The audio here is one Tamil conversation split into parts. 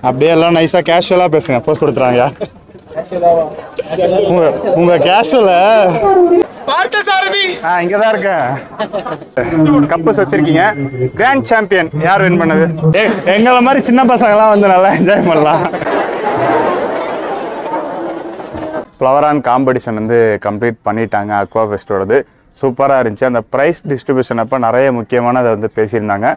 அப்படியே எல்லாம் நைஸா கேஷுவலா பேசுங்க. போஸ்ட் கொடுத்துறாங்க. உங்க கேஷுவல இங்கதான் இருக்கேன். கப்பஸ் வச்சிருக்கீங்க. கிராண்ட் சாம்பியன் யார் வின் பண்ணது? எங்களை மாதிரி சின்ன பசங்க எல்லாம் வந்து நல்லா என்ஜாய் பண்ணலாம். ஃப்ளவர் ஆன் காம்படிஷன் வந்து கம்ப்ளீட் பண்ணிட்டாங்க. அக்வா ஃபெஸ்டோடது சூப்பராக இருந்துச்சு. அந்த ப்ரைஸ் டிஸ்ட்ரிபியூஷன் அப்போ நிறைய முக்கியமானதை வந்து பேசியிருந்தாங்க.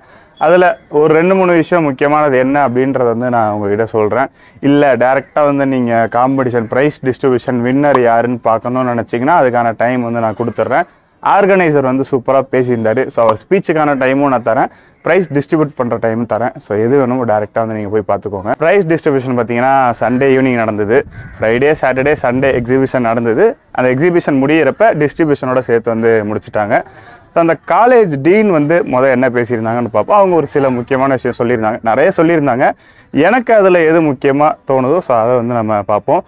அதில் ஒரு 2-3 விஷயம் முக்கியமானது என்ன அப்படின்றத வந்து நான் உங்ககிட்ட சொல்கிறேன். இல்லை டேரெக்டாக வந்து நீங்கள் காம்படிஷன் ப்ரைஸ் டிஸ்ட்ரிபியூஷன் வின்னர் யாருன்னு பார்க்கணுன்னு நினச்சிங்கன்னா அதுக்கான டைம் வந்து நான் கொடுத்துட்றேன். ஆர்கனைசர் வந்து சூப்பராக பேசியிருந்தார். ஸோ அவர் ஸ்பீச்சுக்கான டைமும் நான் தரேன், ப்ரைஸ் டிஸ்ட்ரிபியூட் பண்ணுற டைமும் தரேன். ஸோ எது வேணும் டேரெக்டாக வந்து நீங்கள் போய் பார்த்துக்கோங்க. ப்ரைஸ் டிஸ்ட்ரிபியூஷன் பார்த்தீங்கன்னா சண்டே ஈவினிங் நடந்தது. ஃப்ரைடே, சாட்டர்டே, சண்டே எக்ஸிபிஷன் நடந்தது. அந்த எக்ஸிபிஷன் முடியிறப்ப டிஸ்ட்ரிபியூஷனோட சேர்த்து வந்து முடிச்சுட்டாங்க. ஸோ அந்த காலேஜ் டீன் வந்து என்ன பேசியிருந்தாங்கன்னு பார்ப்போம். அவங்க ஒரு சில முக்கியமான விஷயம் சொல்லியிருந்தாங்க, நிறைய சொல்லியிருந்தாங்க. எனக்கு அதில் எது முக்கியமாக தோணுதோ ஸோ அதை வந்து நம்ம பார்ப்போம்.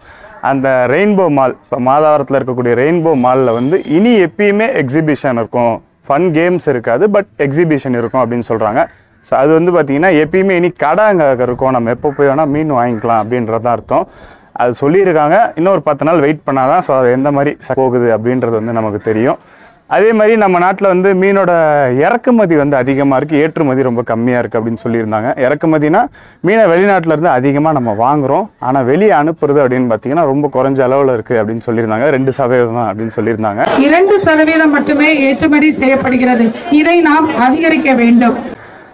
அந்த ரெயின்போ மால், ஸோ மாதாவரத்தில் இருக்கக்கூடிய ரெயின்போ மாலில் வந்து இனி எப்பயுமே எக்ஸிபிஷன் இருக்கும், ஃபன் கேம்ஸ் இருக்காது, பட் எக்ஸிபிஷன் இருக்கும் அப்படின்னு சொல்கிறாங்க. ஸோ அது வந்து பார்த்திங்கன்னா எப்பயுமே இனி கடை அங்கே இருக்கும், நம்ம எப்போ போய் வேணால் மீன் வாங்கிக்கலாம் அப்படின்றது தான் அர்த்தம். அது சொல்லியிருக்காங்க. இன்னும் ஒரு 10 நாள் வெயிட் பண்ணால் தான் ஸோ அது எந்த மாதிரி போகுது அப்படின்றது வந்து நமக்கு தெரியும். அதே மாதிரி நம்ம நாட்டில் வந்து மீனோட இறக்குமதி வந்து அதிகமாக இருக்குது, ஏற்றுமதி ரொம்ப கம்மியாக இருக்குது அப்படின்னு சொல்லியிருந்தாங்க. இறக்குமதினா மீனை வெளிநாட்டிலேருந்து அதிகமாக நம்ம வாங்குகிறோம், ஆனால் வெளியே அனுப்புறது அப்படின்னு பார்த்தீங்கன்னா ரொம்ப குறைஞ்ச அளவில் இருக்குது அப்படின்னு சொல்லியிருந்தாங்க. 2% தான் அப்படின்னு சொல்லியிருந்தாங்க. 2% மட்டுமே ஏற்றுமதி செய்யப்படுகிறது, இதை நாம் அதிகரிக்க வேண்டும்.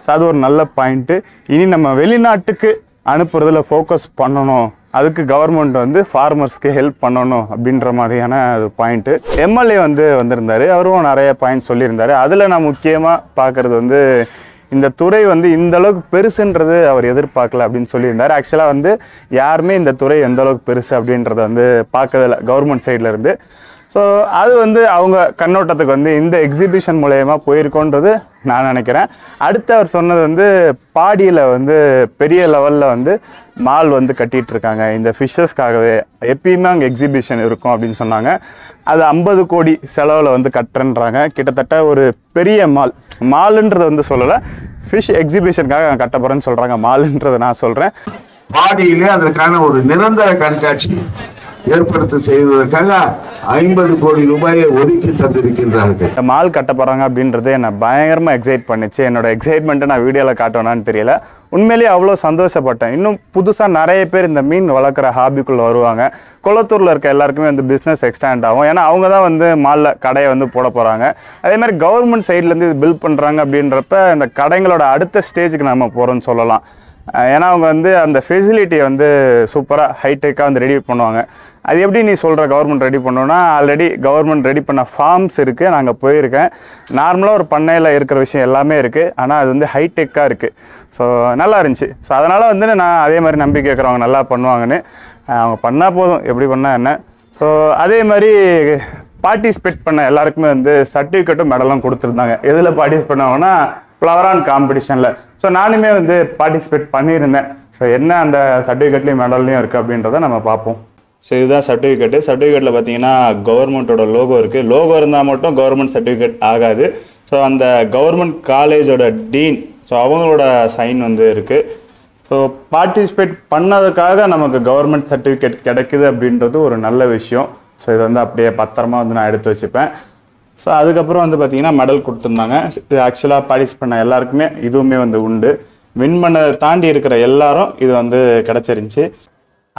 ஸோ அது ஒரு நல்ல பாயிண்ட்டு. இனி நம்ம வெளிநாட்டுக்கு அனுப்புறதுல ஃபோக்கஸ் பண்ணணும், அதுக்கு கவர்மெண்ட் வந்து ஃபார்மர்ஸ்க்கு ஹெல்ப் பண்ணணும் அப்படின்ற மாதிரியான அது பாயிண்ட்டு. எம்எல்ஏ வந்து வந்திருந்தார், அவரும் நிறைய பாயிண்ட் சொல்லியிருந்தார். அதில் நான் முக்கியமாக பார்க்குறது வந்து இந்த துறை வந்து இந்தளவுக்கு பெருசுன்றது அவர் எதிர்பார்க்கல அப்படின்னு சொல்லியிருந்தார். ஆக்சுவலாக வந்து யாருமே இந்த துறை எந்தளவுக்கு பெருசு அப்படின்றத வந்து பார்க்கறதில்ல கவர்மெண்ட் சைட்லேருந்து. ஸோ அது வந்து அவங்க கண்ணோட்டத்துக்கு வந்து இந்த எக்ஸிபிஷன் மூலயமா போயிருக்கோன்றது நான் நினைக்கிறேன். அடுத்து அவர் சொன்னது வந்து பாடியில் வந்து பெரிய லெவலில் வந்து மால் வந்து கட்டிகிட்ருக்காங்க இந்த ஃபிஷ்ஷஸ்க்காகவே, எப்பயுமே அங்கே எக்ஸிபிஷன் இருக்கும் அப்படின்னு சொன்னாங்க. அது 50 கோடி செலவில் வந்து கட்டுறன்றாங்க. கிட்டத்தட்ட ஒரு பெரிய மாலுன்றதை வந்து சொல்லலை, ஃபிஷ் எக்ஸிபிஷனுக்காக கட்ட போகிறேன்னு சொல்கிறாங்க. மாலுன்றதை நான் சொல்கிறேன். பாடியிலே அதற்கான ஒரு நிரந்தர கண்காட்சி ஏற்படுத்த செய்வதற்காக 50 கோடி ரூபாயை ஒதுக்கி தந்திருக்கின்றார்கள். இந்த மால் கட்ட போகிறாங்க அப்படின்றது என்னை பயங்கரமாக எக்ஸைட் பண்ணிச்சு. என்னோட எக்ஸைட்மெண்ட்டை நான் வீடியோவில் காட்டணும்னு தெரியல, உண்மையிலேயே அவ்வளோ சந்தோஷப்பட்டேன். இன்னும் புதுசாக நிறைய பேர் இந்த மீன் வளர்க்குற ஹாபிக்குள்ளே வருவாங்க. குளத்தூரில் இருக்க எல்லாருக்குமே வந்து பிஸ்னஸ் எக்ஸ்டாண்ட் ஆகும், ஏன்னா அவங்க தான் வந்து மாலில் கடையை வந்து போட போகிறாங்க. அதே மாதிரி கவர்மெண்ட் சைட்லேருந்து இது பில்ட் பண்ணுறாங்க அப்படின்றப்ப இந்த கடைங்களோட அடுத்த ஸ்டேஜுக்கு நம்ம போகிறோன்னு சொல்லலாம். ஏன்னா அவங்க வந்து அந்த ஃபெசிலிட்டியை வந்து சூப்பராக ஹைடெக்காக வந்து ரெடி பண்ணுவாங்க. அது எப்படி நீ சொல்கிற கவர்மெண்ட் ரெடி பண்ணோன்னா, ஆல்ரெடி கவர்மெண்ட் ரெடி பண்ண ஃபார்ம்ஸ் இருக்குது, நாங்கள் போயிருக்கேன். நார்மலாக ஒரு பண்ணையில் இருக்கிற விஷயம் எல்லாமே இருக்குது, ஆனால் அது வந்து ஹைடெக்காக இருக்குது. ஸோ நல்லா இருந்துச்சு. ஸோ அதனால் வந்து நான் அதே மாதிரி நம்பிக்கை இருக்கிறவங்க நல்லா பண்ணுவாங்கன்னு, அவங்க பண்ணால் போதும், எப்படி பண்ணால் என்ன. ஸோ அதே மாதிரி பார்ட்டிசிபேட் பண்ண எல்லாருக்குமே வந்து சர்டிஃபிகேட்டும் மெடலும் கொடுத்துருந்தாங்க. எதில் பார்ட்டிசிபேட் பண்ணாங்கன்னா ஃப்ளவர் ஆன் காம்படிஷனில். ஸோ நானுமே வந்து பார்ட்டிசிபேட் பண்ணியிருந்தேன். ஸோ என்ன அந்த சர்டிஃபிகேட்லேயும் மெடல்லையும் இருக்குது அப்படின்றத நம்ம பார்ப்போம். ஸோ இதுதான் சர்டிஃபிகேட்டு. சர்டிஃபிகேட்டில் பார்த்தீங்கன்னா கவர்மெண்ட்டோட லோகோ இருக்குது. லோகோ இருந்தால் மட்டும் கவர்மெண்ட் சர்டிஃபிகேட் ஆகாது. ஸோ அந்த கவர்மெண்ட் காலேஜோட டீன், ஸோ அவங்களோட சைன் வந்து இருக்குது. ஸோ பார்ட்டிசிபேட் பண்ணதுக்காக நமக்கு கவர்மெண்ட் சர்டிஃபிகேட் கிடைக்குது அப்படின்றது ஒரு நல்ல விஷயம். ஸோ இதை வந்து அப்படியே பத்திரமா வந்து நான் எடுத்து வச்சுப்பேன். ஸோ அதுக்கப்புறம் வந்து பார்த்திங்கன்னா மெடல் கொடுத்துருந்தாங்க. இது ஆக்சுவலாக பார்ட்டிசிபேட் பண்ண எல்லாருக்குமே இதுவுமே வந்து உண்டு. வின் பண்ணதை தாண்டி இருக்கிற எல்லாரும் இது வந்து கிடச்சிருந்துச்சி.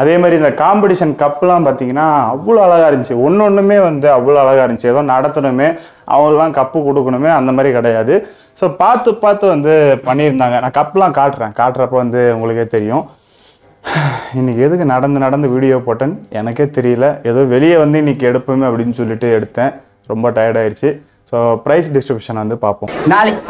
அதே மாதிரி இந்த காம்படிஷன் கப்லாம் பார்த்திங்கன்னா அவ்வளோ அழகாக இருந்துச்சு. ஒன்றுமே வந்து அவ்வளோ அழகாக இருந்துச்சு. ஏதோ நடத்தணுமே, அவங்களாம் கப்பு கொடுக்கணுமே அந்த மாதிரி கிடையாது. ஸோ பார்த்து வந்து பண்ணியிருந்தாங்க. நான் கப்லாம் காட்டுறப்ப வந்து உங்களுக்கே தெரியும். இன்றைக்கி எதுக்கு நடந்து வீடியோ போட்டேன்னு எனக்கே தெரியல. ஏதோ வெளியே வந்து இன்றைக்கி எடுப்போமே அப்படின்னு சொல்லிட்டு எடுத்தேன். ரொம்ப டயர்டாயிருச்சு. ஸோ ப்ரைஸ் டிஸ்ட்ரிபியூஷன் வந்து பார்ப்போம்.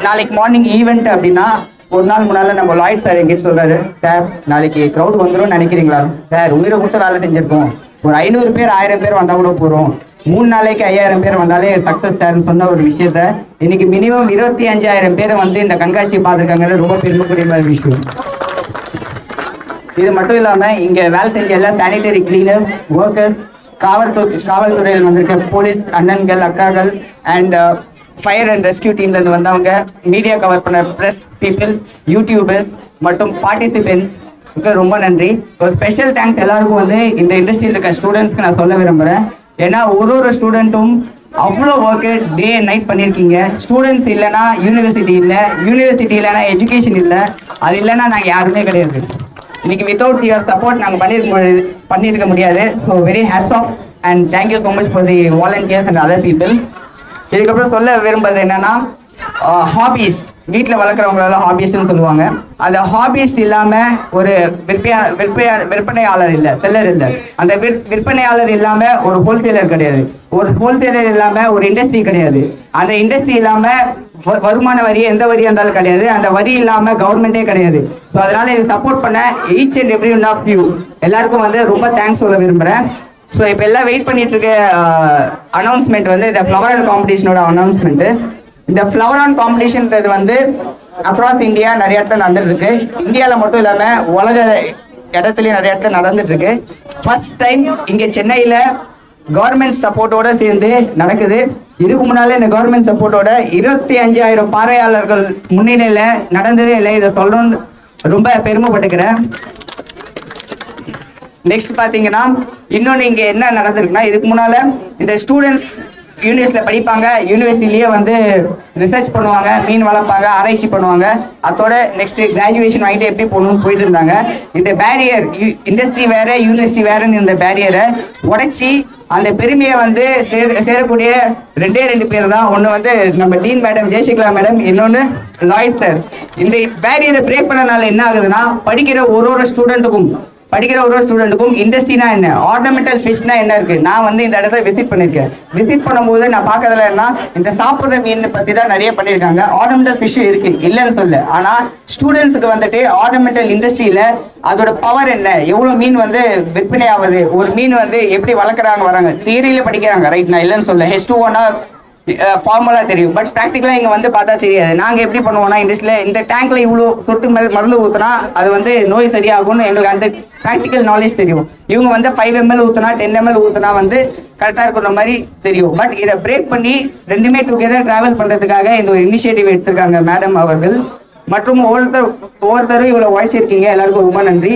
நாளைக்கு மார்னிங் ஈவெண்ட் அப்படின்னா ஒரு நாள் முன்னால் நம்ம லாய்ட் சார் எங்கிட்ட சொல்கிறாரு, சார் நாளைக்கு க்ரௌட் வந்துடும் நினைக்கிறீங்களா? சார் உயிரை கொடுத்து வேலை செஞ்சுருக்கோம், ஒரு 500 பேர் 1000 பேர் வந்தால் கூட போகிறோம், 3 நாளைக்கு 5000 பேர் வந்தாலே சக்ஸஸ் சார்னு சொன்ன ஒரு விஷயத்த இன்னைக்கு மினிமம் 25,000 பேரை வந்து இந்த கண்காட்சி பார்த்துருக்காங்கிறது ரொம்ப பெருமைக்குரிய விஷயம். இது மட்டும் இல்லாமல் இங்கே வேலை செஞ்ச எல்லா சானிடரி கிளீனர்ஸ், ஒர்க்கர்ஸ், காவல்துறையில் வந்திருக்க போலீஸ் அண்ணன்கள், அக்காக்கள் அண்ட் ஃபயர் அண்ட் ரெஸ்கியூ டீம்லேருந்து வந்தவங்க, மீடியா கவர் பண்ண ப்ரெஸ் பீப்புள், யூடியூபர்ஸ், மற்றும் பார்ட்டிசிபென்ட்ஸ்க்கு ரொம்ப நன்றி. ஒரு ஸ்பெஷல் தேங்க்ஸ் எல்லாருக்கும் வந்து இந்த இண்டஸ்ட்ரியில் இருக்க ஸ்டூடெண்ட்ஸ்க்கு நான் சொல்ல விரும்புகிறேன். ஏன்னா ஒரு ஸ்டூடெண்ட்டும் அவ்வளோ ஒர்க்கு டே அண்ட் நைட் பண்ணியிருக்கீங்க. ஸ்டூடெண்ட்ஸ் இல்லைன்னா யூனிவர்சிட்டி இல்லை, யூனிவர்சிட்டி இல்லைன்னா எஜுகேஷன் இல்லை, அது இல்லைன்னா நாங்கள் யாருமே கிடையாது. இன்னைக்கு வித்தவுட் யுவர் சப்போர்ட் நாங்கள் பண்ணியிருக்க முடியாது. So very hats off and thank you so much for the volunteers and other people. இதுக்கப்புறம் சொல்ல விரும்புறது என்னன்னா, ஹாபிஸ்ட் வீட்டில் வளர்க்குறவங்களெல்லாம் ஹாபிஸ்ட்னு சொல்லுவாங்க. அந்த ஹாபிஸ்ட் இல்லாமல் ஒரு விற்பனையாளர் இல்லை, செல்லர் இல்லை. அந்த விற்பனையாளர் இல்லாமல் ஒரு ஹோல்சேலர் கிடையாது, ஒரு ஹோல்சேலர் இல்லாமல் ஒரு இண்டஸ்ட்ரி கிடையாது, அந்த இண்டஸ்ட்ரி இல்லாமல் வருமான வரி எந்த வரியாக இருந்தாலும் கிடையாது, அந்த வரி இல்லாமல் கவர்மெண்ட்டே கிடையாது. ஸோ அதனால் இது சப்போர்ட் பண்ண each and every one of you எல்லாருக்கும் வந்து ரொம்ப தேங்க்ஸ் சொல்ல விரும்புகிறேன். ஸோ இப்போ எல்லாம் வெயிட் பண்ணிட்டு இருக்க அனௌன்ஸ்மெண்ட் வந்து இந்த ஃப்ளவர் அண்ட் காம்படிஷனோட அனௌன்ஸ்மெண்ட்டு. இந்த ஃப்ளவர் ஆன் காம்படிஷன்றது வந்து அக்ராஸ் இந்தியா நிறைய இடத்துல நடந்துருக்கு. இந்தியாவில் மட்டும் இல்லாமல் உலக இடத்துலையும் நிறைய இடத்துல நடந்துட்டுருக்கு. ஃபர்ஸ்ட் டைம் இங்கே சென்னையில் கவர்மெண்ட் சப்போர்ட்டோடு சேர்ந்து நடக்குது. இதுக்கு முன்னாலே இந்த கவர்மெண்ட் சப்போர்ட்டோட 25,000 பார்வையாளர்கள் முன்னிலையில் நடந்ததே இல்லை. இதை சொல்லணும்னு ரொம்ப பெருமைப்பட்டுக்கிறேன். நெக்ஸ்ட் பார்த்தீங்கன்னா இன்னொன்று இங்கே என்ன நடந்திருக்குன்னா, இதுக்கு முன்னால் இந்த ஸ்டூடெண்ட்ஸ் யூனிவர்சிட்டியில் படிப்பாங்க, யூனிவர்சிட்டிலேயே வந்து ரிசர்ச் பண்ணுவாங்க, மீன் வளர்ப்பாங்க, ஆராய்ச்சி பண்ணுவாங்க. அதோட நெக்ஸ்ட் கிராஜுவேஷன் வாங்கிட்டு எப்படி போகணும்னு போயிட்டு இருந்தாங்க. இந்த பேரியர் இண்டஸ்ட்ரி வேற யூனிவர்சிட்டி வேறன்னு இந்த பேரியரை உடைச்சி அந்த பெருமையை வந்து சேரக்கூடிய 2 பேர் தான். ஒன்று வந்து நம்ம டீன் மேடம் ஜெயசிகலா மேடம், இன்னொன்று லாய்ட் சார். இந்த பேரியரை பிரேக் பண்ணனால என்ன ஆகுதுன்னா, படிக்கிற ஒரு ஸ்டூடெண்ட்டுக்கும் இண்டஸ்ட்ரினா என்ன, ஆர்னமெண்டல் ஃபிஷ்னா என்ன இருக்கு. நான் வந்து இந்த இடத்துல விசிட் பண்ணியிருக்கேன். விசிட் பண்ணும்போது நான் பார்க்கறதுல என்ன, இந்த சாப்பிட்ற மீன் பற்றி தான் நிறைய பண்ணியிருக்காங்க. ஆர்னமெண்டல் ஃபிஷ்ஷும் இருக்கு, இல்லைன்னு சொல்ல. ஆனால் ஸ்டூடெண்ட்ஸுக்கு வந்துட்டு ஆர்னமெண்டல் இண்டஸ்ட்ரியில் அதோட பவர் என்ன, எவ்வளோ மீன் வந்து விற்பனை ஆகுது, ஒரு மீன் வந்து எப்படி வளர்க்குறாங்க வராங்க, தியரியில் படிக்கிறாங்க, ரைட், நான் இல்லைன்னு சொல்ல. H2O ஃபார்முலா தெரியும், பட் ப்ராக்டிக்கலாக இங்கே வந்து பார்த்தா தெரியாது. நாங்கள் எப்படி பண்ணுவோம்னா, இண்டஸ்ட்ரியில் இந்த டேங்க்ல இவ்வளோ சொட்டு மருந்து ஊற்றினா அது வந்து நோய் சரியாகும்னு எங்களுக்கு அந்த ப்ராக்டிக்கல் நாலேஜ் தெரியும். இவங்க வந்து 5 ml ஊற்றினா 10 ml ஊற்றினா வந்து கரெக்டாக இருக்கிற மாதிரி தெரியும். பட் இதை பிரேக் பண்ணி ரெண்டுமே டுகெதர் ட்ராவல் பண்ணுறதுக்காக இந்த ஒரு இனிஷியேட்டிவ் எடுத்திருக்காங்க மேடம் அவர்கள். மற்றும் ஒவ்வொருத்தரும் இவ்வளோ உழைச்சிருக்கீங்க, எல்லாருக்கும் ரொம்ப நன்றி.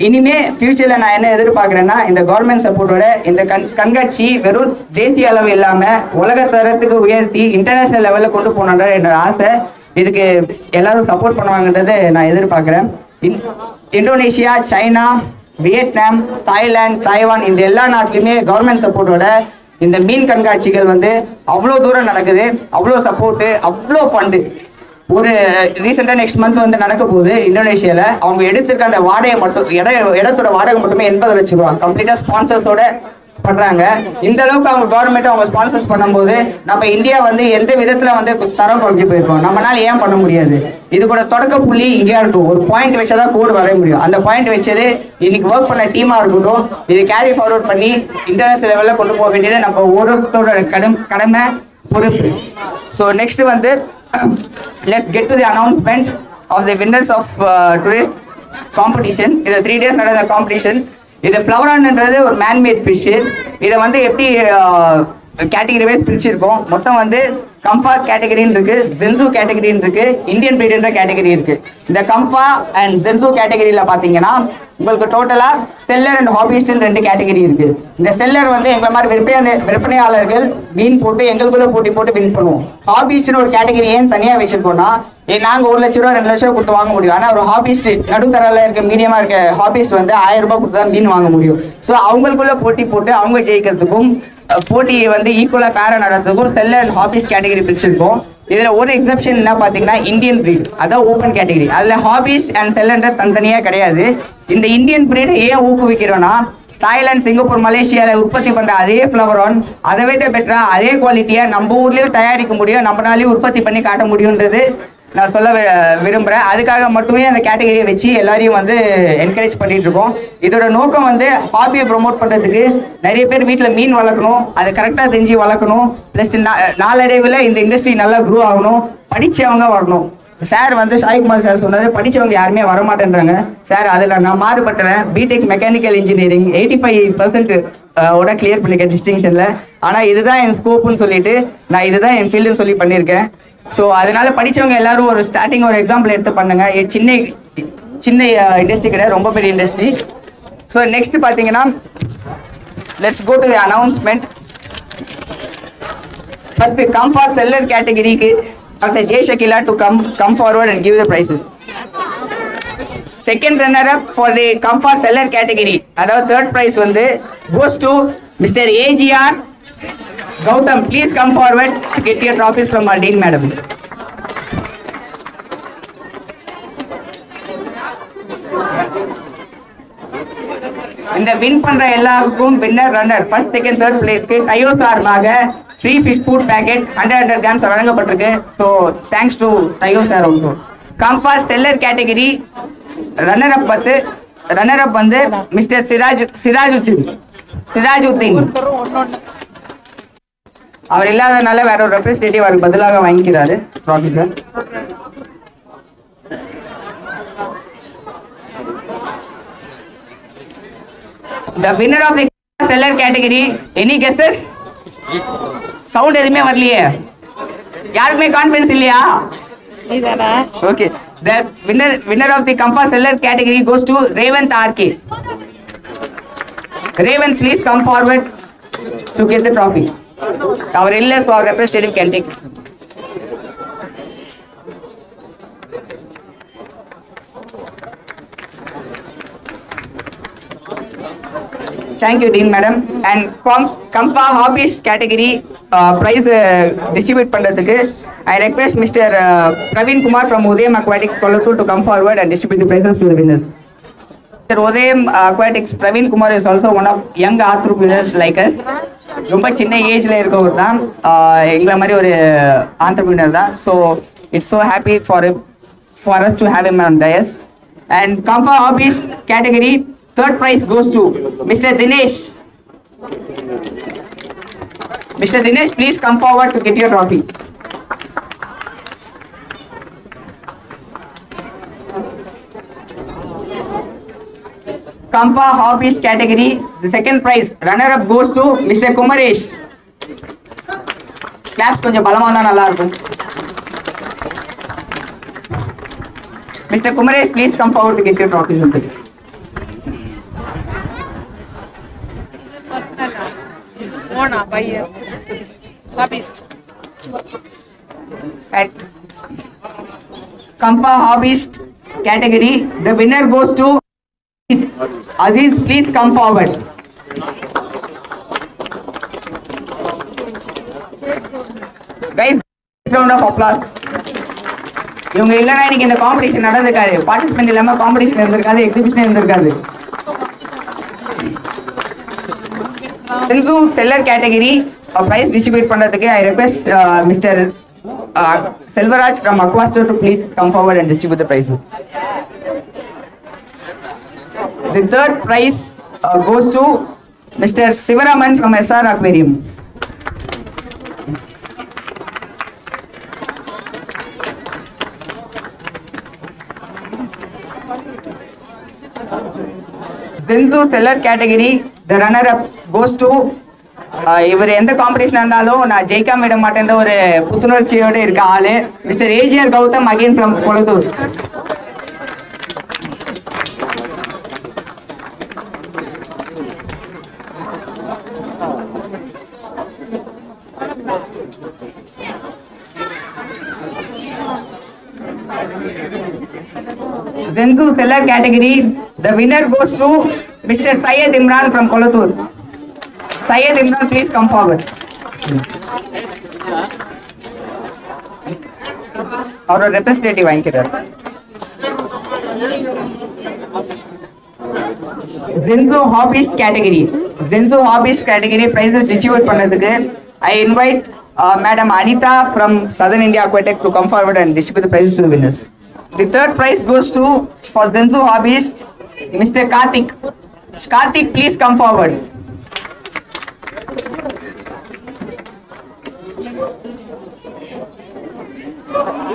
இனிமே ஃபியூச்சரில் நான் என்ன எதிர்பார்க்குறேன்னா, இந்த கவர்மெண்ட் சப்போர்ட்டோட இந்த கண்காட்சி வெறும் தேசிய அளவு இல்லாமல் உலக தரத்துக்கு உயர்த்தி இன்டர்நேஷ்னல் லெவலில் கொண்டு போகணுன்ற என்னோட ஆசை. இதுக்கு எல்லாரும் சப்போர்ட் பண்ணுவாங்கன்றதை நான் எதிர்பார்க்குறேன். Indonesia, China, Vietnam, Thailand, Taiwan இந்த எல்லா நாட்டிலையுமே கவர்மெண்ட் சப்போர்ட்டோட இந்த மீன் கண்காட்சிகள் வந்து அவ்வளோ தூரம் நடக்குது, அவ்வளோ சப்போர்ட்டு, அவ்வளோ ஃபண்டு. ஒரு ரீசெண்டாக நெக்ஸ்ட் மந்த் வந்து நடக்க போகுது இந்தோனேஷியாவில். அவங்க எடுத்திருக்க அந்த வாடகை மட்டும் இடத்தோட வாடகை மட்டுமே 80 லட்சம் ரூபா கம்ப்ளீட்டாக ஸ்பான்சர்ஸோட பண்ணுறாங்க. இந்த அளவுக்கு அவங்க கவர்மெண்ட் அவங்க ஸ்பான்சர்ஸ் பண்ணும்போது நம்ம இந்தியா வந்து எந்த விதத்தில் வந்து தரம் குறைஞ்சி போயிருக்கோம், நம்மளால ஏன் பண்ண முடியாது? இது கூட தொடக்க புள்ளி இங்கேயா இருக்கும். ஒரு பாயிண்ட் வச்சாதான் கோடு வரைய முடியும். அந்த பாயிண்ட் வச்சது இன்னைக்கு ஒர்க் பண்ண டீமாக இருக்கட்டும், இது கேரி ஃபார்வர்ட் பண்ணி இன்டர்நேஷனல் லெவலில் கொண்டு போக வேண்டியது நம்ம ஒருத்தரோட கடமை, பொறுப்பு. ஸோ நெக்ஸ்ட் வந்து let's get to the announcement of the winners of today's competition. இது 3 days நடந்த காம்படிஷன். இது ஃப்ளவர் ஆன்ன்றது ஒரு மேன்மேட் ஃபிஷ். இதை வந்து எப்படி கேட்டகரி வைஸ் பிரிச்சிருக்கோம். மொத்தம் வந்து கம்பா கேட்டகரின்னு இருக்கு, ஜென்சு கேட்டகரின்னு இருக்கு, இந்தியன் பிரீடுன்ற கேட்டகரி இருக்கு. இந்த கம்பா அண்ட் ஜென்சு கேட்டகரியில் பார்த்தீங்கன்னா உங்களுக்கு டோட்டலாக செல்லர் அண்ட் ஹாபிஸ்ட்னு 2 கேட்டகரி இருக்கு. இந்த செல்லர் வந்து எங்களை மாதிரி விற்பனையாளர்கள் மீன் போட்டு எங்களுக்குள்ள போட்டி போட்டு வின் பண்ணுவோம். ஹாபிஸ்ட்னு ஒரு கேட்டகரி ஏன் தனியாக வச்சிருக்கோம்னா, நாங்கள் 1 லட்ச ரூபா 2 லட்ச ரூபா கொடுத்து வாங்க முடியும். ஆனால் ஒரு ஹாபிஸ்ட் நடுத்தரில் இருக்க மீடியமாக இருக்க ஹாபிஸ்ட் வந்து 1000 ரூபாய் கொடுத்து தான் மீன் வாங்க முடியும். ஸோ அவங்களுக்குள்ள போட்டி போட்டு அவங்க ஜெயிக்கிறதுக்கும் போட்டியை வந்து ஈக்குவலாக ஃபேராக நடத்துறதுக்கும் செல்லர் அண்ட் ஹாபிஸ்ட் கேட்டகரி பிரிச்சிருக்கோம். இதில் ஒரு எக்ஸப்ஷன் என்ன பார்த்தீங்கன்னா, இந்தியன் பிரீட், அதான் ஓப்பன் கேட்டகரி. அதில் ஹாபிஸ்ட் அண்ட் செல்லர்ன்ற தனித்தனியாக கிடையாது. இந்த இந்தியன் பிரீடை ஏன் ஊக்குவிக்கிறோன்னா, தாய்லாந்து, சிங்கப்பூர், மலேசியாவில் உற்பத்தி பண்ணுற அதே ஃப்ளவர் ஆன் அதை விட பெட்டராக அதே குவாலிட்டியை நம்ம ஊர்லேயும் தயாரிக்க முடியும், நம்மளாலேயும் உற்பத்தி பண்ணி காட்ட முடியுன்றது நான் சொல்ல விரும்புகிறேன். அதுக்காக மட்டுமே அந்த கேட்டகரியை வச்சு எல்லாரையும் வந்து என்கரேஜ் பண்ணிட்டு இருக்கோம். இதோட நோக்கம் வந்து ஹாபியை ப்ரொமோட் பண்ணுறதுக்கு. நிறைய பேர் வீட்டில் மீன் வளர்க்கணும், அதை கரெக்டாக தெரிஞ்சு வளர்க்கணும். ப்ளஸ் நாளடைவில் இந்த இண்டஸ்ட்ரி நல்லா க்ரோ ஆகணும், படித்தவங்க வரணும். சார் வந்து சாய்குமார் சார் சொன்னது, படித்தவங்க யாருமே வரமாட்டேன்றாங்க. சார் அதில் நான் மாறுபட்டுறேன். பிடெக் மெக்கானிக்கல் இன்ஜினியரிங் 85% ஓட கிளியர் பண்ணியிருக்கேன் டிஸ்டிங்ஷனில். ஆனால் இதுதான் என் ஸ்கோப்புன்னு சொல்லிட்டு நான் இதுதான் என் ஃபீல்டுன்னு சொல்லி பண்ணியிருக்கேன். ஸோ அதனால படிச்சவங்க எல்லாரும் ஒரு ஸ்டார்டிங் ஒரு எக்ஸாம்பிள் எடுத்து பண்ணுங்க. இது சின்ன இண்டஸ்ட்ரி கிடையாது, ரொம்ப பெரிய இண்டஸ்ட்ரி. ஸோ நெக்ஸ்ட் பார்த்தீங்கன்னா let's go to the announcement. First come for seller கேட்டகரிக்கு doctor J Shakila to come forward and give the prizes. Second runner up for the come for seller category, அதாவது தேர்ட் பிரைஸ் வந்து goes to mister AGR Gautam. Please come forward to get your trophies from our Dean Madam. இந்த வின் பண்ற எல்லாருக்கும் winner runner first second third பிளேஸ்க்கு டயோ சார்பாக free fish food packet 100 grams வழங்கப்பட்டிருக்கு. ஸோ தேங்க்ஸ் டு டயோ sir also. Come for seller category runner up வந்து மிஸ்டர் சிராஜுத்தீன். அவர் இல்லாதனால வேற ஒரு ரெப்ரஸன்டேட்டிவ் அவருக்கு பதிலாக வாங்கிக்கிறாரு trophy sir. The winner of the seller category, any guesses? Sound எதுவுமே வரலையே, யாருக்குமே கான்ஃபிடன்ஸ் இல்லையா? Okay, the winner of the Comfort seller category goes to Revanth RK. Revanth, please come forward to get the trophy. Our illness or representative can take it. Thank you, Dean Madam. And Kampa Hobbyist category prize distribute பண்றதுக்கு I request Mr. Praveen Kumar from Udayam Aquatics Kolattur to come forward and distribute the prizes to the winners. Mr. Udayam Aquatics Praveen Kumar is also one of young entrepreneurs like us. ரொம்ப சின்ன ஏஜ்ல இருக்கவர் தான், எங்களை மாதிரி ஒரு entrepreneur தான். So it's so happy for us to have him on dais. And Kampa Hobbyist category third prize goes to Mr. Dinesh. Mr. Dinesh, please come forward to get your trophy. Kampa Hobbyist category, the second prize runner-up goes to Mr. Kumaresh. Claps கொஞ்சம் பலமா தான் நல்லா இருக்கும். Mr. Kumaresh, please come forward to get your trophy. Hobbyist. At Kampa Hobbyist category, the winner goes to Aziz. Please come forward. Guys, round of applause. இவங்க இல்லைன்னா இன்னைக்கு இந்த காம்படிஷன் நடந்திருக்காது, பார்ட்டிசிபென்ட் இல்லாம காம்படிஷன் இருந்திருக்காது, எக்ஸிபிஷன் இருந்திருக்காது. Zenzu seller category prize distribute பண்றதுக்கு I request Mr. Selvaraj from Aquastar to please come forward and distribute the prizes. The third prize goes to Mr. Sivaraman from SR Aquarium. Zenzu seller category, the runner-up goes to இவர் எந்த காம்படிஷன் இருந்தாலும் நான் ஜெயிக்காம விட மாட்டேன்ற ஒரு புத்துணர்ச்சியோடு இருக்க ஆளு mister AGR Gautham again from Kolathur. Zenzu seller category, the winner goes to Mr. Syed Imran from Kolattur. Syed Imran, please come forward. Our representative வாங்கிக்கிறார். Zenzu Hobbyist category. Zenzu Hobbyist category prizes distribute பண்ணதுக்கு I invite Madam Anita from Southern India Aquatech to come forward and distribute the prizes to the winners. The third prize goes to for Zenzu Hobbyist Mr. Karthik. Karthik, please come forward.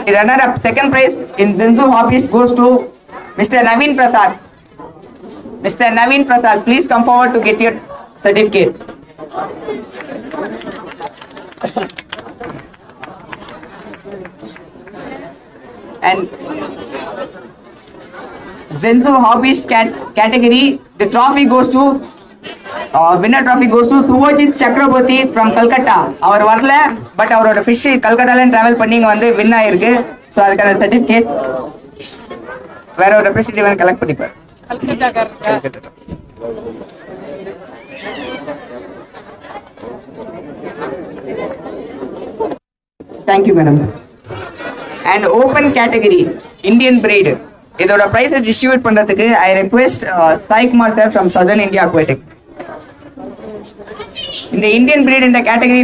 The runner-up second prize in Zenzu Hobbyist goes to Mr. Naveen Prasad. Mr. Naveen Prasad, please come forward to get your certificate. And Zenzu Hobbyist category, the trophy goes to winner trophy goes to Suvojit Chakraborty from Calcutta. அவர் வரல பட் அவரோட ஃபிஷ் கல்கட்டால டிராவல் பண்ணி இங்க வந்து வின் ஆயிருக்கு. ஸோ அதுக்கான சர்டிஃபிகேட் வேற ஒரு ரெப்ரஸன்டேட்டிவ் வந்து கலெக்ட் பண்ணிப்பார். Calcutta. Thank you, madam. And open category, Indian breed. இதோட price distribute பண்றதுக்கு I request Sai Kumar sir from Southern India Aquatic. இந்த இந்தியன் breed இந்த கேட்டகரி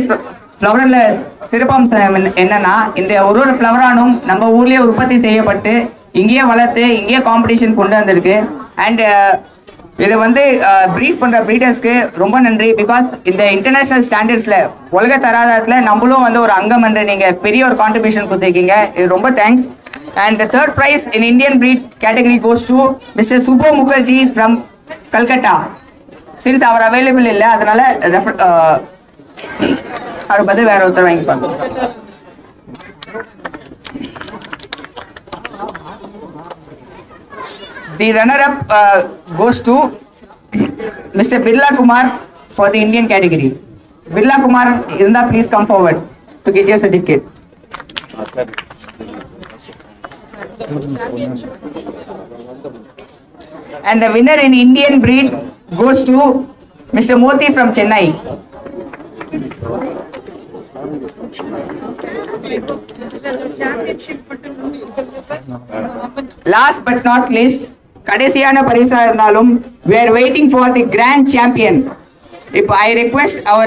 ஃப்ளவர்ல சிறப்பம்சம் என்னன்னா இந்த ஒரு ஃப்ளவரானும் நம்ம ஊர்லயே உற்பத்தி செய்யப்பட்டு இங்கேயே வளர்த்து இங்கேயே காம்படிஷன் கொண்டு வந்திருக்கு. அண்ட் இதை வந்து ப்ரீட் பண்ற ப்ரீடர்ஸ்க்கு ரொம்ப நன்றி. பிகாஸ் இந்த இன்டர்நேஷனல் ஸ்டாண்டர்ட்ஸ்ல உலக தராதரத்துல நம்மளும் வந்து ஒரு அங்கம் என்று நீங்க பெரிய ஒரு கான்ட்ரிபியூஷன் கொடுத்துருக்கீங்க. இது ரொம்ப thanks. And the third prize in Indian breed category goes to mister Subho Mukherjee from Calcutta. Since அவர் அவைலபிள் இல்லை அதனால அவர் பதில் வேற ஒருத்தர் வாங்கிப்பாங்க. The runner-up goes to Mr. Birla Kumar for the Indian category. Birla Kumar, Irunda, please come forward to get your certificate. And the winner in Indian breed goes to Mr. Moti from Chennai. Last but not least, கடைசியான பரிசா இருந்தாலும் we are waiting for the grand champion. இப்போ I request our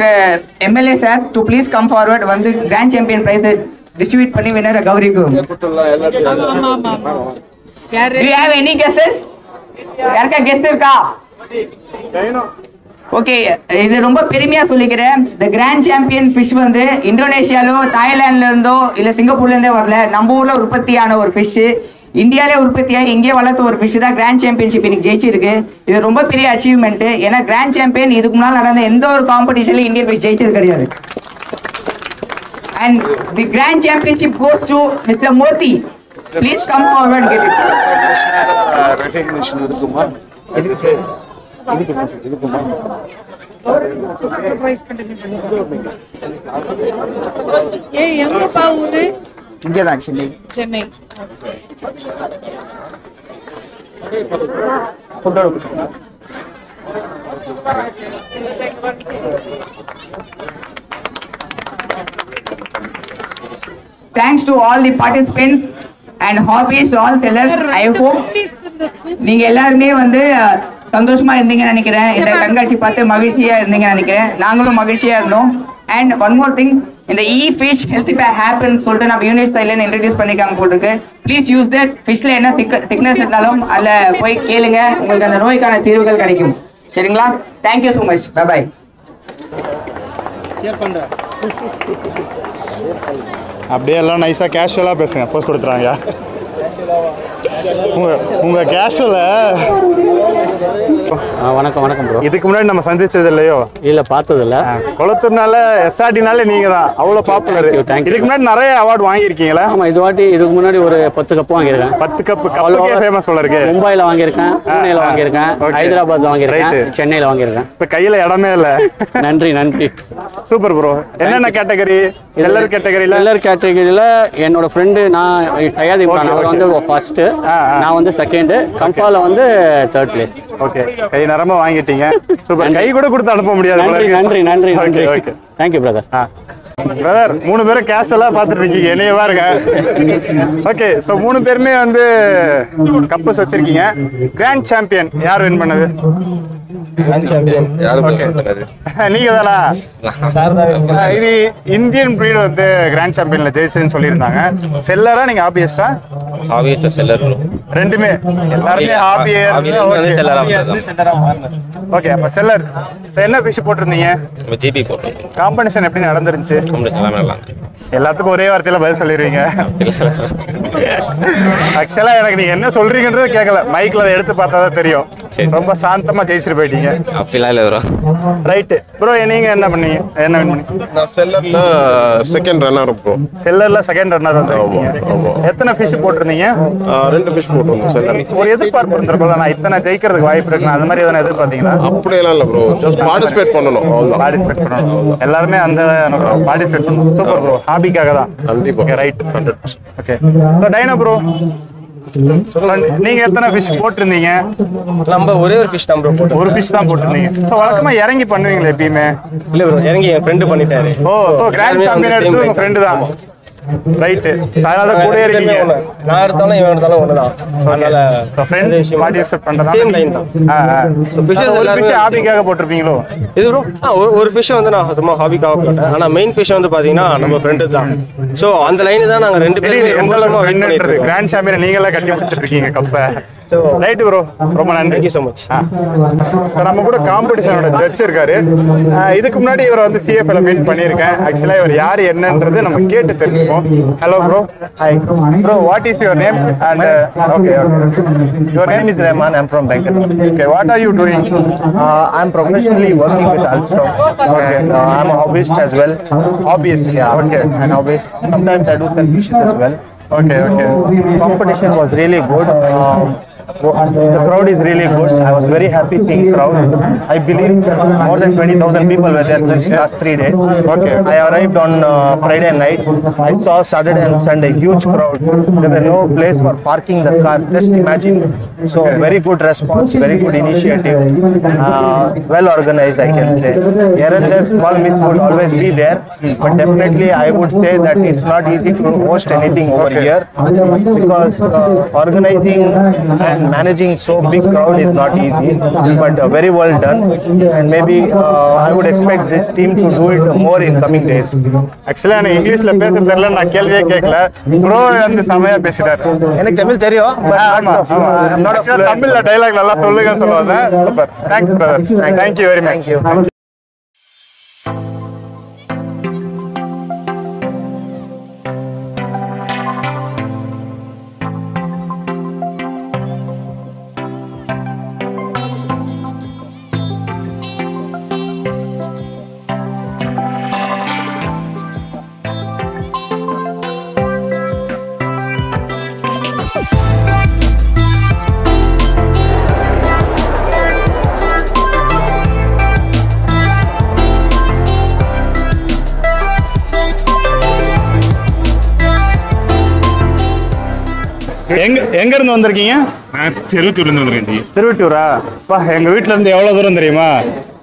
MLA sir to please come forward வந்து grand champion prize distribute பண்ணி winner கௌரிக்கும். Do you have any guesses? யாருக்கா guess இருக்கா? ஓகே, இது ரொம்ப பெருமையா சொல்லிக்கிறேன். தி கிராண்ட் சாம்பியன் ஃபிஷ் வந்து இந்தோனேஷியாலோ தாய்லாந்துல இருந்தோ இல்ல சிங்கப்பூர்ல இருந்தே வரல, நம்ம ஊர்ல உற்பத்தியான ஒரு ஃபிஷ், இந்தியாவிலே உற்பத்தியாகி இங்கே வளர்த்த ஒரு ஃபிஷ் தான் கிராண்ட் சாம்பியன்ஷிப் இன்னைக்கு ஜெயிச்சிருக்கு. இது ரொம்ப பெரிய அச்சீவ்மெண்ட். ஏன்னா கிராண்ட் சாம்பியன் இதுக்கு முன்னால் நடந்த எந்த ஒரு காம்படிஷன்ல இந்தியன் ஃபிஷ் ஜெயிச்சது கிடையாது. And the grand championship goes to mister Modi. Please come forward get it. Recognition இருக்குமா? இதுக்கு எங்கப்பா ஊரு? இங்கதான் Chennai. Chennai. Thanks to all the participants and hobbies, all sellers. I hope நீங்க எல்லாருமே வந்து சந்தோஷமா இருந்தீங்கன்னு நினைக்கிறேன். இந்த கண்காட்சி பார்த்து மகிழ்ச்சியா இருந்தீங்கன்னு நினைக்கிறேன். நாங்களும் மகிழ்ச்சியா இருந்தோம். அண்ட் ஒன் மோர் திங், இந்த ஃபிஷ் ஹெல்த் ஹேப்பன் சொல்லிட்டு நம்ம யூனிட் ஸ்டைல்ல இன்ட்ரடியூஸ் பண்ணிக்காம போட்டுருக்கு. Please use that. ஃபிஷ்ல என்ன சிக்னஸ் இருந்தாலும் அதில் போய் கேளுங்க, உங்களுக்கு அந்த நோய்க்கான தீர்வுகள் கிடைக்கும். சரிங்களா? Thank you so much. Bye bye. அப்படியே எல்லாம் நைஸாக கேஷுவலாக பேசுங்க, போஸ்ட் கொடுத்துறாங்க. உங்க கேஷுவல வணக்கம் வணக்கம் ப்ரோ. இதுக்கு முன்னாடி நம்ம சந்திச்சது இல்லையோ? இல்ல பார்த்தது இல்ல. கொளத்தூர்னால எஸ்ஆர்டினால நீங்க தான் அவ்வளோ பாப்புலர். இதுக்கு முன்னாடி நிறைய அவார்டு வாங்கியிருக்கீங்களா? ஆமா, இதுக்கு முன்னாடி ஒரு 10 கப் வாங்கியிருக்கேன். 10 கப் ஃபேமஸ் போல இருக்கு. மும்பைல வாங்கியிருக்கேன், புனேல வாங்கியிருக்கேன், ஹைதராபாத்ல வாங்கியிருக்கேன், சென்னையில வாங்கியிருக்கேன். இப்ப கையில இடமே இல்ல. நன்றி நன்றி. Super bro. என்னென்ன கேட்டகரி? செல்லர் கேட்டகரியில? செல்லர் கேட்டகரியில என்னோட ஃப்ரெண்டு நான் சையத் இம்ரான், அவர் வந்து ஃபர்ஸ்ட், நான் வந்து செகண்ட், கம்பால வந்து தேர்ட் பிளேஸ். ஓகே, கை நரம்ப வாங்கிட்டீங்க. சூப்பர். கை கூட கொடுத்து அனுப்ப முடியாது. நன்றி நன்றி நன்றி நன்றி. Thank you brother. பிரதர், 3 பேரும் கேஷுவலாக பார்த்துட்டு இருக்கீங்க, என்னைய பாருங்க. ஓகே, ஸோ 3 பேருமே வந்து கப்பஸ் வச்சிருக்கீங்க. கிராண்ட் சாம்பியன் யார் வின் பண்ணது? நீங்க தானா? இது இந்தியன் பிரீட் வந்து கிராண்ட் சாம்பியன்ல ஜெயிச்சுன்னு சொல்லியிருந்தாங்க. செல்லரா நீங்க ஹாபியஸ்டா? ஹாபியஸ்டா செல்லர். ரெண்டுமே எல்லாருமே ஓகே. அப்ப செல்லர் என்ன ஃபிஷ் போட்டிருந்தீங்க? ஜிபி போட்டோம். காம்படிஷன் எப்படி நடந்துருந்துச்சு? எல்லாத்துக்கும் ஒரே வார்த்தையில பதில் சொல்லிடுவீங்க. ஆக்சுவலா எனக்கு நீங்க என்ன சொல்றீங்கன்றது கேட்கல, மைக்ல அதை எடுத்து பார்த்தா தான் தெரியும். ரொம்ப சாந்தமா ஜெயிச்சிட்டு போயிட்டீங்க. அப்படிலாம் இல்ல ப்ரோ. ரைட் ப்ரோ, நீங்க என்ன பண்ணீங்க? என்ன வின் பண்ணீங்க? நான் செல்லர்ல செகண்ட் ரன்னர் ப்ரோ. செல்லர்ல செகண்ட் ரன்னர் வந்து எத்தனை ஃபிஷ் போட்டிருந்தீங்க? போட்டிருந்தீங்க? 2 ஃபிஷ் போட்டுருந்தோம் சார். ஒரு எதிர்பார்ப்பு இருந்திருக்கும்ல, நான் இத்தனை ஜெயிக்கிறதுக்கு வாய்ப்பு இருக்கு, அந்த மாதிரி எதனா எதிர்பார்த்தீங்களா? அப்படியெல்லாம் இல்லை ப்ரோ, ஜஸ்ட் பார்ட்டிசிபேட் பண்ணணும் அவ்வளோதான். பார்ட்டிசிபேட் பண்ணணும், எல்லாருமே அந்த பார்ட்டிசிபேட் பண்ணணும். சூப்பர் ப்ரோ, ஹாபிக்காக தான். கண்டிப்பாக right. 100%. Okay, so dino bro, நீங்க எத்தனை ஃபிஷ் போட்டிருந்தீங்க? நம்ம ஒரே ஒரு ஃபிஷ் தான் ப்ரோ போட்டோம். ஒரு ஃபிஷ் தான் போட்டிருந்தீங்க. ஸோ வழக்கமா இறங்கி பண்ணுவீங்களா எப்பயுமே? இல்லை ப்ரோ, இறங்கி என் ஃப்ரெண்டு பண்ணிட்டாரு. ஓ, கிராண்ட் சாம்பியன் எடுத்து உங்க ஃப்ரெண்டு தான். ரைட்டு, அதனால கூட இருக்கீங்க. நான் எடுத்தாலும் இவன் எடுத்தாலும் ஒண்ணுதான். அதனால ஃப்ரெண்ட்ஸ் பார்ட்டிசிபேட் பண்றதா சேம் லைன் தான். சோ ஒரு ஃபிஷ் ஹாபிக்காக போட்டுருப்பீங்களோ? இது ப்ரோ ஒரு ஃபிஷ் வந்து நான் சும்மா ஹாபிக்காக போட்டேன். ஆனா மெயின் ஃபிஷ் வந்து பாத்தீங்கன்னா நம்ம ஃப்ரெண்டு தான். சோ அந்த லைன் தான் நாங்க ரெண்டு பேரும் ரொம்ப வருஷமா வெயிட் பண்ணிட்டு இருக்கோம். கிராண்ட் சாம்பியன் நீங்களே கட்டி பிடிச்சிட்டு இருக்கீங்க கப்பை. ரைட் ப்ரோ, ரொம்ப நன்றி. Thank you so much. ஸோ நம்ம கூட காம்படிஷனோட ஜட்ஜ் இருக்காரு. இதுக்கு முன்னாடி இவரை வந்து சிஎஃப்ல மீட் பண்ணியிருக்கேன். ஆக்சுவலாக இவர் யார் என்னன்றது நம்ம கேட்டு தெரிஞ்சுப்போம். Hello bro. Hi. Bro, what is your name? And okay. Your My name is Rahman. I'm from Bangalore. Okay, what are you doing? I'm professionally working with Alstom. Okay. And, I'm a hobbyist as well. Hobbyist, Yeah. okay. And hobbyist. Sometimes I do sell fishes as well. Okay. Competition was really good. The crowd is really good. I was very happy seeing crowd. I believe more than 20,000 people were there since last 3 days. Okay. I arrived on Friday night. I saw Saturday and Sunday huge crowd. There were no place for parking the car. Just imagine. So very good response, very good initiative. Well organized, I can say. Here and there, small miss would always be there, but definitely I would say that it's not easy to host anything over here because organizing and managing so big crowd is not easy, but very well done, and maybe I would expect this team to do it more in coming days. Actually நான் இங்கிலீஷ்ல பேச தெரியல, நான் கேள்வியே கேட்கல. ப்ரோ வந்து செமையா பேசிட்டாரு. எனக்கு தமிழ் தெரியும், but தமிழ்ல டைலாக் நல்லா சொல்லுங்க சொல்லுவாங்க. Super, thanks brother. Thank you very much. Thank you. எங்க இருந்து வந்திருக்கீங்க? நான் திருவட்டூர்ல இருந்து வந்திருக்கேன். திருவட்டூரா? பா, எங்க வீட்ல இருந்து எவ்வளவு தூரம் தெரியுமா?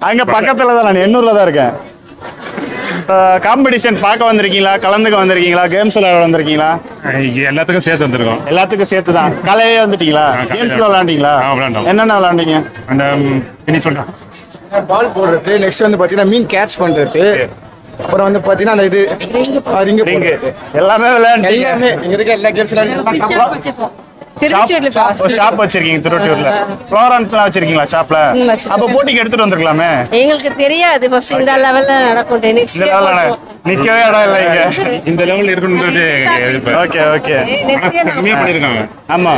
அங்க பக்கத்துல தான், நான் எண்ணூர்ல தான் இருக்கேன். காம்படிஷன் பார்க்க வந்திருக்கீங்களா, கலந்துக்க வந்திருக்கீங்களா, கேம்ஸ் விளையாட வந்திருக்கீங்களா? எல்லாத்துக்கும் சேர்த்து வந்திருக்கோம். எல்லாத்துக்கும் சேர்த்து தான். காலையிலே வந்துட்டீங்களா? கேம்ஸ்ல விளையாண்டீங்களா? விளையாண்டோம். என்னென்ன விளையாண்டீங்க? அந்த என்ன சொல்றேன், பால் போடுறது, நெக்ஸ்ட் வந்து பாத்தீங்கன்னா மீன் கேட்ச் பண்றது, அப்புறம் வந்து பாத்தீங்கன்னா அந்த இது ரிங்கு எல்லாமே விளையாண்டு, எல்லாமே இங்க இருக்க எல்லா கேம்ஸ் விளையாண்டு. ஷாப் வச்சிருக்கீங்க திருவட்டூர்ல? ஃப்ளோரன்ஸ்லாம் வச்சிருக்கீங்களா ஷாப்ல? அப்ப போட்டிக்கு எடுத்துட்டு வந்திருக்கலாமே. எங்களுக்கு தெரியாது, ஃபர்ஸ்ட் இந்த லெவல்ல நடக்கும். நெக்ஸ்ட் நிக்கவே இடம் இல்ல இங்க, இந்த லெவல்ல இருக்கணும்ன்றது. ஓகே பண்ணிருக்காங்க. ஆமா,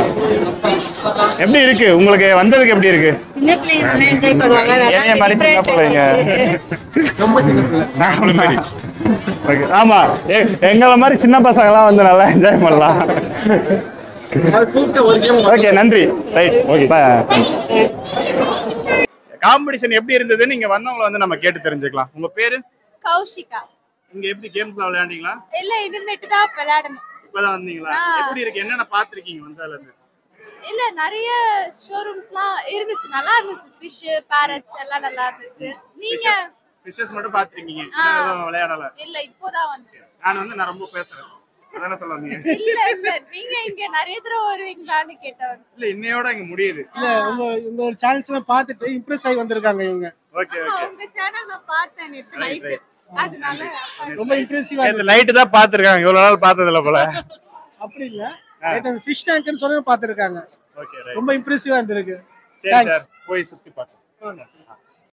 எப்படி இருக்கு உங்களுக்கு வந்ததுக்கு? எப்படி இருக்கு? என்ஜாய் பண்ணுவாங்க. என்ன மாதிரி சின்ன பிள்ளைங்க. ஆமா, எங்களை மாதிரி சின்ன பசங்க எல்லாம் வந்து நல்லா என்ஜாய் பண்ணலாம். ஓகே, நன்றி. Right, okay. காம்படிஷன் எப்படி இருந்தது? நீங்க வந்தவங்கள வந்து நம்ம கேட்டு தெரிஞ்சுக்கலாம். உங்க பேரு? கௌஷிகா. இங்க எப்படி கேம்ஸ்ல விளையாண்டீங்களா? இல்ல, இனிமேட்டு தான் விளையாடணும். இப்பதான் வந்தீங்களா? எப்படி இருக்கு? என்னென்ன பாத்துருக்கீங்க வந்தால இருந்து? இல்ல, நிறைய ஷோரூம்ஸ்லாம் இருந்துச்சு, நல்லா இருந்துச்சு. ஃபிஷ், பேரட்ஸ் எல்லாம் நல்லா இருந்துச்சு. நீங்க ஃபிஷஸ் மட்டும் பாத்துருக்கீங்க, இன்னும் விளையாடல? இல்ல, இப்போதான் வந்து. நான் ரொம்ப பேசுறேன், அதான சொல்ல வந்தீங்க? இல்ல, நீங்க இங்க நிறைய தடவை வருவீங்களான்னு கேட்டவன். இல்ல, இன்னையோட இங்க முடியுது. இல்ல, உங்க சேனல்ஸ்லாம் பார்த்துட்டு இம்ப்ரெஸ் ஆகி வந்திருக்காங்க இவங்க. ஓகே. உங்க சேனல் நான் பார்த்தேன் நேத்து நைட், அதனால ரொம்ப இம்ப்ரெசிவா நேத்து நைட் தான் பாத்துருக்காங்க, இவ்வளவு நாள் பார்த்தது இல்ல போல. அப்படி இல்ல, நேத்து அந்த ஃபிஷ் டேங்க்னு சொல்லி பார்த்திருக்காங்க. ஓகே, ரொம்ப இம்ப்ரெசிவா இருந்திருக்கு. சரி சார், போய் சுத்தி பார்க்கலாம்.